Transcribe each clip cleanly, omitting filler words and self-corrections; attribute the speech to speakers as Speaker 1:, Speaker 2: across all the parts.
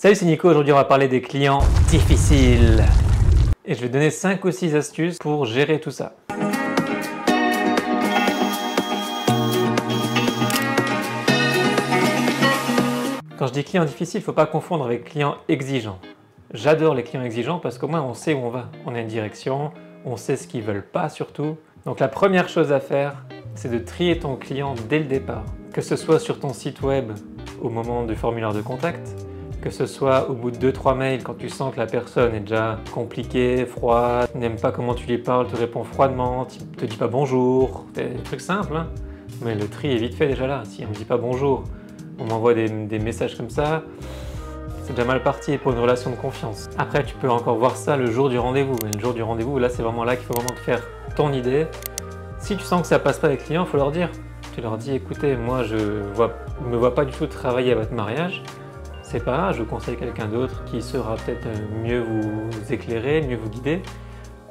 Speaker 1: Salut, c'est Nico, aujourd'hui on va parler des clients difficiles. Et je vais donner 5 ou 6 astuces pour gérer tout ça. Quand je dis client difficile, il ne faut pas confondre avec client exigeant. J'adore les clients exigeants parce qu'au moins on sait où on va. On a une direction, on sait ce qu'ils ne veulent pas surtout. Donc la première chose à faire, c'est de trier ton client dès le départ. Que ce soit sur ton site web au moment du formulaire de contact, que ce soit au bout de 2-3 mails quand tu sens que la personne est déjà compliquée, froide, n'aime pas comment tu lui parles, te répond froidement, te dit pas bonjour, des trucs simples, hein. Mais le tri est vite fait déjà là. Si on ne dit pas bonjour, on m'envoie des messages comme ça, c'est déjà mal parti pour une relation de confiance. Après, tu peux encore voir ça le jour du rendez-vous. Mais le jour du rendez-vous, là, c'est vraiment là qu'il faut vraiment te faire ton idée. Si tu sens que ça passe pas avec les clients, il faut leur dire. Tu leur dis, écoutez, moi, je me vois pas du tout travailler à votre mariage. C'est pas grave, je vous conseille quelqu'un d'autre qui saura peut-être mieux vous éclairer, mieux vous guider.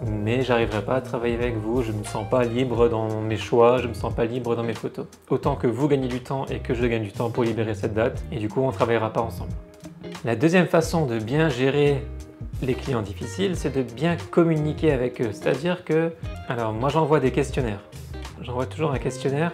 Speaker 1: Mais j'arriverai pas à travailler avec vous, je ne me sens pas libre dans mes choix, je ne me sens pas libre dans mes photos. Autant que vous gagnez du temps et que je gagne du temps pour libérer cette date, et du coup on ne travaillera pas ensemble. La deuxième façon de bien gérer les clients difficiles, c'est de bien communiquer avec eux. C'est-à-dire que, alors moi j'envoie des questionnaires. J'envoie toujours un questionnaire,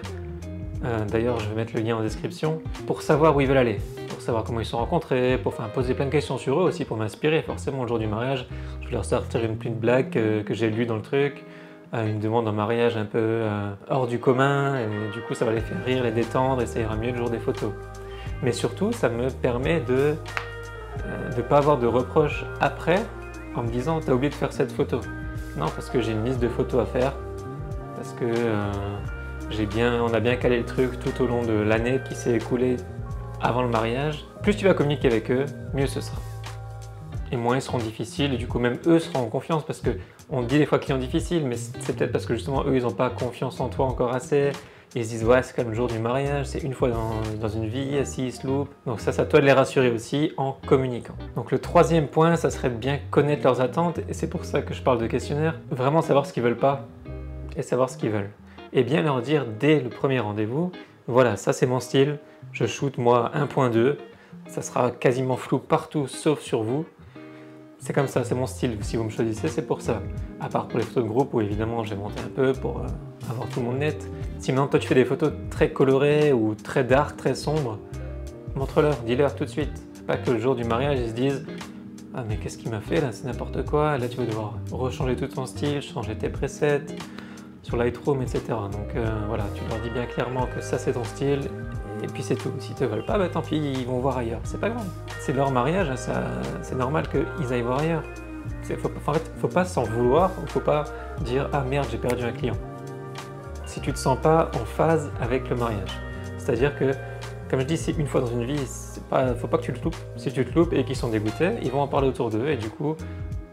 Speaker 1: d'ailleurs je vais mettre le lien en description, pour savoir où ils veulent aller. Pour savoir comment ils se sont rencontrés, pour poser plein de questions sur eux aussi, pour m'inspirer. Forcément, le jour du mariage, je vais leur sortir une petite blague que j'ai lue dans le truc, une demande en mariage un peu hors du commun, et du coup ça va les faire rire, les détendre, et ça ira mieux le jour des photos. Mais surtout, ça me permet de ne pas avoir de reproches après, en me disant « t'as oublié de faire cette photo ». Non, parce que j'ai une liste de photos à faire, parce que on a bien calé le truc tout au long de l'année qui s'est écoulée avant le mariage. Plus tu vas communiquer avec eux, mieux ce sera. Et moins ils seront difficiles, et du coup même eux seront en confiance, parce qu'on dit des fois clients difficiles, mais c'est peut-être parce que justement eux ils n'ont pas confiance en toi encore assez. Ils se disent ouais c'est comme le jour du mariage, c'est une fois dans une vie, s'ils se loupent. Donc ça c'est à toi de les rassurer aussi en communiquant. Donc le troisième point, ça serait de bien connaître leurs attentes, et c'est pour ça que je parle de questionnaire. Vraiment savoir ce qu'ils veulent pas et savoir ce qu'ils veulent. Et bien leur dire dès le premier rendez-vous, voilà, ça c'est mon style, je shoot moi 1.2, ça sera quasiment flou partout sauf sur vous. C'est comme ça, c'est mon style, si vous me choisissez c'est pour ça. À part pour les photos de groupe où évidemment j'ai monté un peu pour avoir tout le monde net. Si maintenant toi tu fais des photos très colorées ou très dark, très sombres, montre-leur, dis-leur tout de suite. Pas que le jour du mariage ils se disent « Ah mais qu'est-ce qu'il m'a fait là, c'est n'importe quoi, là tu vas devoir rechanger tout ton style, changer tes presets. » sur Lightroom, etc. Donc voilà, tu leur dis bien clairement que ça c'est ton style, et puis c'est tout. S'ils te veulent pas, bah tant pis, ils vont voir ailleurs. C'est pas grave. C'est leur mariage, c'est normal qu'ils aillent voir ailleurs. En fait, faut pas s'en vouloir, faut pas dire ah merde j'ai perdu un client. Si tu te sens pas en phase avec le mariage. C'est-à-dire que, comme je dis, c'est une fois dans une vie, faut pas que tu te loupes. Si tu te loupes et qu'ils sont dégoûtés, ils vont en parler autour d'eux, et du coup,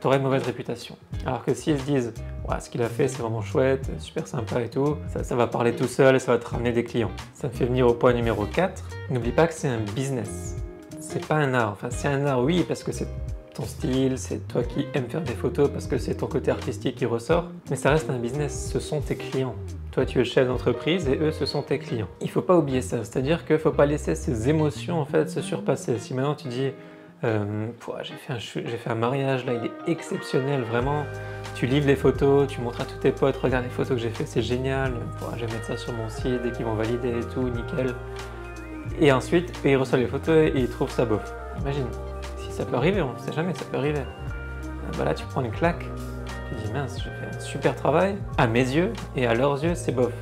Speaker 1: tu aurais une mauvaise réputation. Alors que s'ils se disent ouais, ce qu'il a fait c'est vraiment chouette, super sympa et tout, ça va parler tout seul et ça va te ramener des clients. Ça me fait venir au point numéro 4. N'oublie pas que c'est un business. C'est pas un art. Enfin, c'est un art, oui, parce que c'est ton style, c'est toi qui aimes faire des photos, parce que c'est ton côté artistique qui ressort, mais ça reste un business, ce sont tes clients. Toi, tu es le chef d'entreprise et eux, ce sont tes clients. Il faut pas oublier ça, c'est-à-dire qu'il faut pas laisser ces émotions en fait se surpasser. Si maintenant tu dis j'ai fait un mariage, là il est exceptionnel, vraiment. Tu livres les photos, tu montres à tous tes potes, regarde les photos que j'ai fait, c'est génial. Je vais mettre ça sur mon site dès qu'ils vont valider et tout, nickel. Et ensuite, ils reçoivent les photos et ils trouvent ça bof. Imagine, si ça peut arriver, on ne sait jamais, ça peut arriver. Là tu prends une claque, tu dis mince, j'ai fait un super travail, à mes yeux et à leurs yeux c'est bof.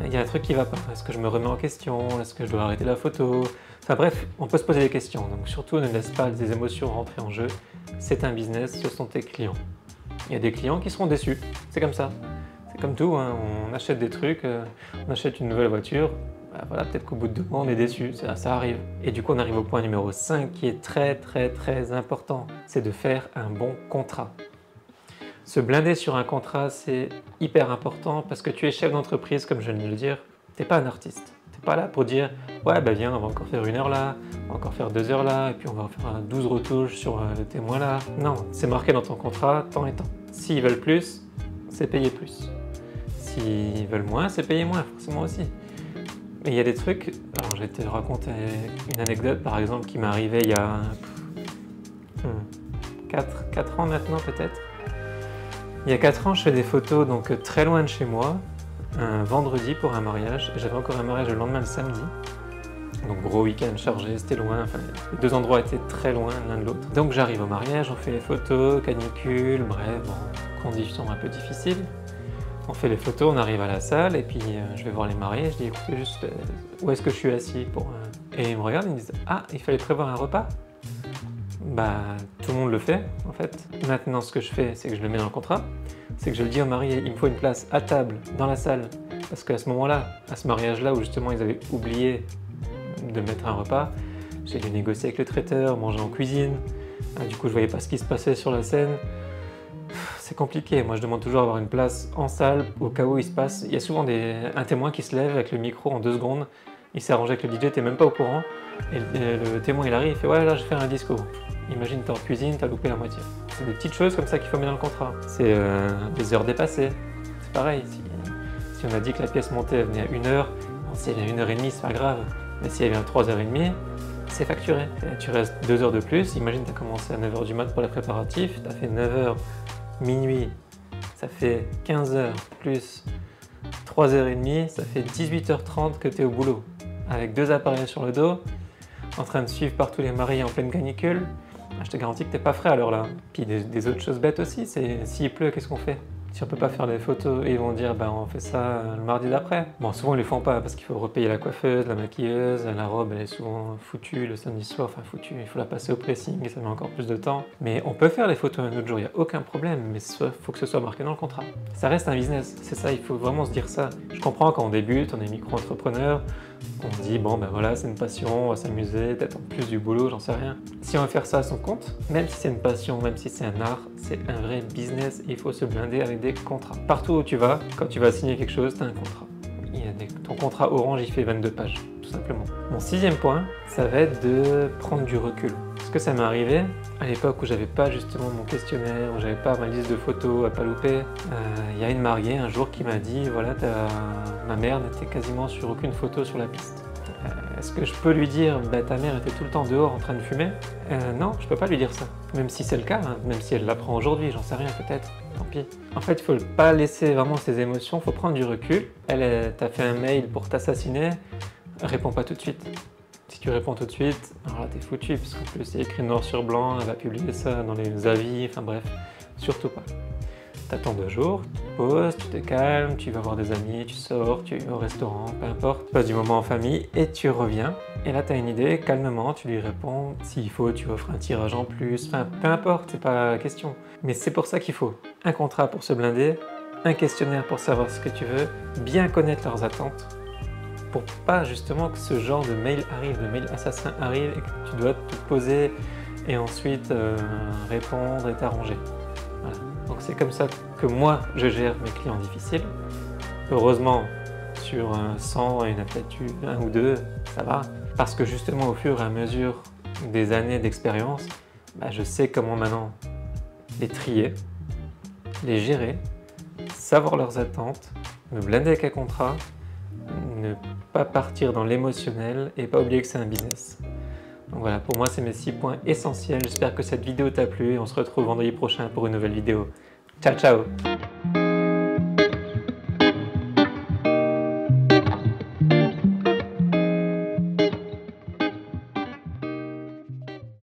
Speaker 1: Il y a un truc qui va pas, est-ce que je me remets en question, est-ce que je dois arrêter la photo? Enfin bref, on peut se poser des questions, donc surtout ne laisse pas des émotions rentrer en jeu. C'est un business, ce sont tes clients. Il y a des clients qui seront déçus, c'est comme ça. C'est comme tout, hein. On achète des trucs, on achète une nouvelle voiture, bah voilà, peut-être qu'au bout de 2 mois on est déçu, ça arrive. Et du coup on arrive au point numéro 5 qui est très important, c'est de faire un bon contrat. Se blinder sur un contrat c'est hyper important parce que tu es chef d'entreprise, comme je viens de le dire, tu n'es pas un artiste. Tu n'es pas là pour dire ouais bah viens on va encore faire 1 heure là, on va encore faire 2 heures là, et puis on va faire 12 retouches sur le témoin là. Non, c'est marqué dans ton contrat, temps et temps. S'ils veulent plus, c'est payer plus. S'ils veulent moins, c'est payer moins, forcément aussi. Mais il y a des trucs, alors je vais te raconter une anecdote par exemple qui m'est arrivée il y a 4 ans maintenant peut-être. Il y a 4 ans, je fais des photos donc très loin de chez moi, un vendredi pour un mariage. J'avais encore un mariage le lendemain, le samedi. Donc gros week-end chargé, c'était loin, enfin, les deux endroits étaient très loin l'un de l'autre. Donc j'arrive au mariage, on fait les photos, canicule, bref, bon, conditions un peu difficiles. On fait les photos, on arrive à la salle et puis je vais voir les mariés, je dis écoutez juste où est-ce que je suis assis pour... Et ils me regardent, ils me disent ah, il fallait prévoir un repas? Bah tout le monde le fait en fait. Maintenant ce que je fais, c'est que je le mets dans le contrat, c'est que je le dis aux mariés, il me faut une place à table dans la salle, parce qu'à ce moment-là, à ce mariage-là où justement ils avaient oublié de mettre un repas, j'ai dû négocier avec le traiteur, manger en cuisine, du coup je voyais pas ce qui se passait sur la scène. C'est compliqué, moi je demande toujours d'avoir une place en salle au cas où il se passe. Il y a souvent un témoin qui se lève avec le micro en 2 secondes, il s'est arrangé avec le DJ, t'es même pas au courant, et le témoin il arrive, il fait ouais là je vais faire un discours. Imagine t'es en cuisine, t'as loupé la moitié. C'est des petites choses comme ça qu'il faut mettre dans le contrat. C'est des heures dépassées, c'est pareil, si on a dit que la pièce montée elle venait à 1 heure, bon, si elle est à 1h30 c'est pas grave, mais si elle vient à 3h30, c'est facturé. Et tu restes 2 heures de plus, imagine tu as commencé à 9h du mat pour les préparatifs, tu as fait 9h, minuit, ça fait 15h plus 3h30, ça fait 18h30 que tu es au boulot. Avec 2 appareils sur le dos, en train de suivre partout les mariés en pleine canicule, je te garantis que t'es pas frais à l'heure là. Puis des autres choses bêtes aussi, c'est s'il pleut, qu'est-ce qu'on fait? Si on peut pas faire des photos, ils vont dire bah on fait ça le mardi d'après. Bon, souvent ils les font pas parce qu'il faut repayer la coiffeuse, la maquilleuse, la robe elle est souvent foutue le samedi soir, enfin foutue, il faut la passer au pressing et ça met encore plus de temps. Mais on peut faire les photos un autre jour, il n'y a aucun problème, mais il faut que ce soit marqué dans le contrat. Ça reste un business, c'est ça, il faut vraiment se dire ça. Je comprends quand on débute, on est micro-entrepreneur, on se dit bon ben voilà c'est une passion, on va s'amuser, peut-être en plus du boulot, j'en sais rien. Si on veut faire ça à son compte, même si c'est une passion, même si c'est un art, c'est un vrai business et il faut se blinder avec des contrats. Partout où tu vas, quand tu vas signer quelque chose, tu as un contrat. Ton contrat Orange il fait 22 pages, tout simplement. Mon 6e point, ça va être de prendre du recul. Parce que ça m'est arrivé à l'époque où j'avais pas justement mon questionnaire, où j'avais pas ma liste de photos à pas louper. Il y a une mariée un jour qui m'a dit voilà ma mère n'était quasiment sur aucune photo sur la piste. Est-ce que je peux lui dire bah, ta mère était tout le temps dehors en train de fumer? Non, je peux pas lui dire ça. Même si c'est le cas, hein, même si elle l'apprend aujourd'hui, j'en sais rien peut-être, tant pis. En fait, il faut pas laisser vraiment ses émotions, il faut prendre du recul. Elle t'a fait un mail pour t'assassiner, réponds pas tout de suite. Si tu réponds tout de suite, alors là t'es foutu, parce qu'en plus c'est écrit noir sur blanc, elle va publier ça dans les avis, enfin bref, surtout pas. T'attends 2 jours, tu te poses, tu te calmes, tu vas voir des amis, tu sors, tu vas au restaurant, peu importe, tu passes du moment en famille et tu reviens. Et là tu as une idée, calmement, tu lui réponds, s'il faut tu offres un tirage en plus, enfin peu importe, c'est pas la question. Mais c'est pour ça qu'il faut un contrat pour se blinder, un questionnaire pour savoir ce que tu veux, bien connaître leurs attentes, pour pas justement que ce genre de mail arrive, de mail assassin arrive et que tu dois te poser et ensuite répondre et t'arranger. Voilà. Donc c'est comme ça que moi je gère mes clients difficiles. Heureusement sur 100, il y en a peut-être eu 1 ou 2, ça va. Parce que justement au fur et à mesure des années d'expérience, bah, je sais comment maintenant les trier, les gérer, savoir leurs attentes, me blinder avec un contrat, ne pas partir dans l'émotionnel et pas oublier que c'est un business. Donc voilà, pour moi c'est mes 6 points essentiels. J'espère que cette vidéo t'a plu et on se retrouve vendredi prochain pour une nouvelle vidéo. Ciao ciao!